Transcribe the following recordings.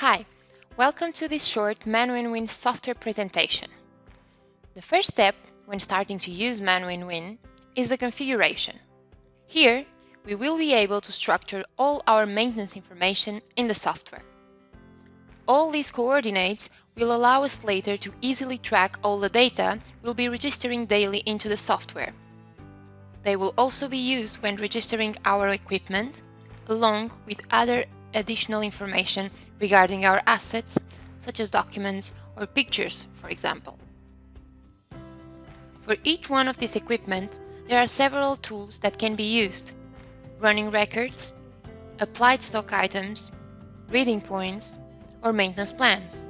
Hi, welcome to this short ManWinWin software presentation. The first step when starting to use ManWinWin is the configuration. Here, we will be able to structure all our maintenance information in the software. All these coordinates will allow us later to easily track all the data we'll be registering daily into the software. They will also be used when registering our equipment, along with other additional information regarding our assets, such as documents or pictures, for example. For each one of this equipment, there are several tools that can be used: running records, applied stock items, reading points, or maintenance plans.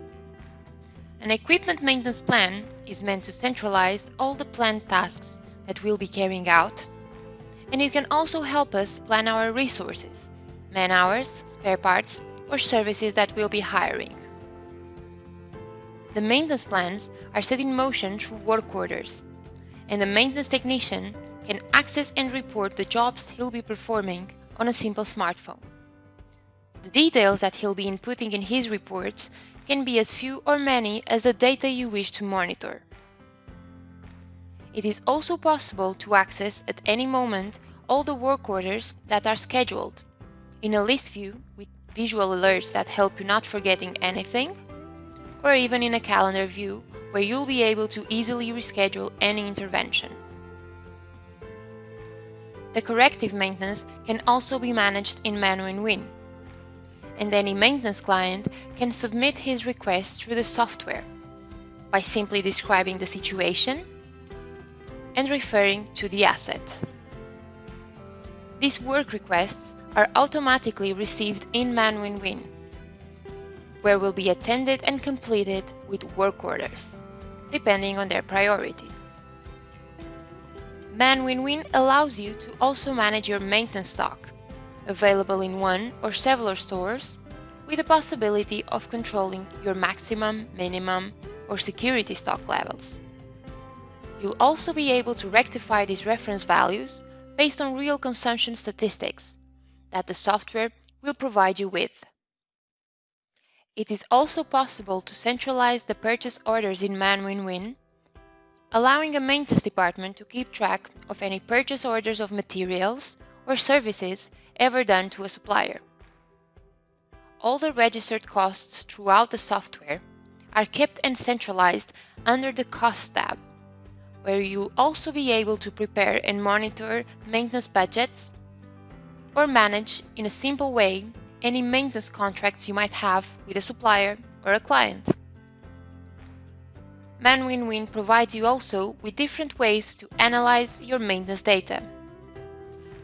An equipment maintenance plan is meant to centralize all the planned tasks that we'll be carrying out, and it can also help us plan our resources, man-hours, spare parts, or services that we'll be hiring. The maintenance plans are set in motion through work orders, and the maintenance technician can access and report the jobs he'll be performing on a simple smartphone. The details that he'll be inputting in his reports can be as few or many as the data you wish to monitor. It is also possible to access at any moment all the work orders that are scheduled in a list view with visual alerts that help you not forgetting anything, or even in a calendar view where you'll be able to easily reschedule any intervention. The corrective maintenance can also be managed in ManWinWin, and any maintenance client can submit his request through the software by simply describing the situation and referring to the asset. These work requests are automatically received in ManWinWin, where will be attended and completed with work orders, depending on their priority. ManWinWin allows you to also manage your maintenance stock, available in one or several stores, with the possibility of controlling your maximum, minimum, or security stock levels. You'll also be able to rectify these reference values based on real consumption statistics that the software will provide you with. It is also possible to centralize the purchase orders in ManWinWin, allowing a maintenance department to keep track of any purchase orders of materials or services ever done to a supplier. All the registered costs throughout the software are kept and centralized under the Costs tab, where you'll also be able to prepare and monitor maintenance budgets or manage in a simple way any maintenance contracts you might have with a supplier or a client. ManWinWin provides you also with different ways to analyze your maintenance data.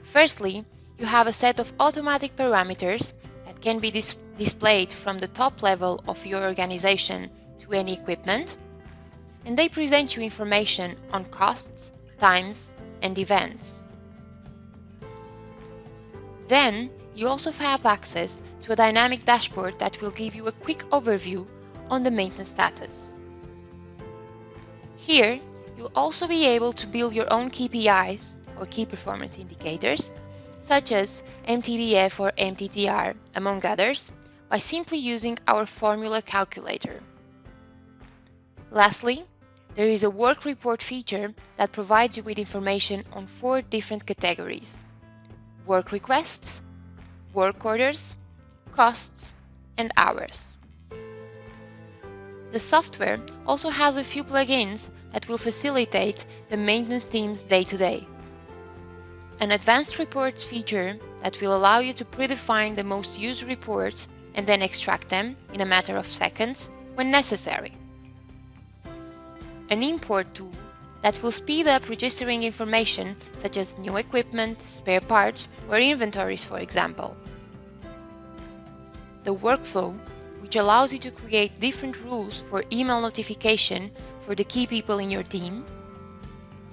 Firstly, you have a set of automatic parameters that can be displayed from the top level of your organization to any equipment, and they present you information on costs, times, and events. Then, you also have access to a dynamic dashboard that will give you a quick overview on the maintenance status. Here, you'll also be able to build your own KPIs or key performance indicators, such as MTBF or MTTR, among others, by simply using our formula calculator. Lastly, there is a work report feature that provides you with information on 4 different categories: work requests, work orders, costs, and hours. The software also has a few plugins that will facilitate the maintenance team's day-to-day. An advanced reports feature that will allow you to predefine the most used reports and then extract them in a matter of seconds when necessary. An import tool that will speed up registering information such as new equipment, spare parts, or inventories, for example. The workflow, which allows you to create different rules for email notification for the key people in your team,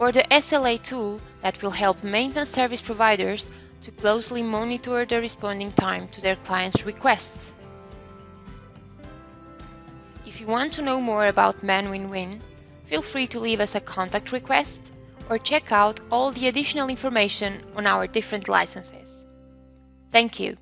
or the SLA tool that will help maintenance service providers to closely monitor the responding time to their clients' requests. If you want to know more about ManWinWin, feel free to leave us a contact request or check out all the additional information on our different licenses. Thank you.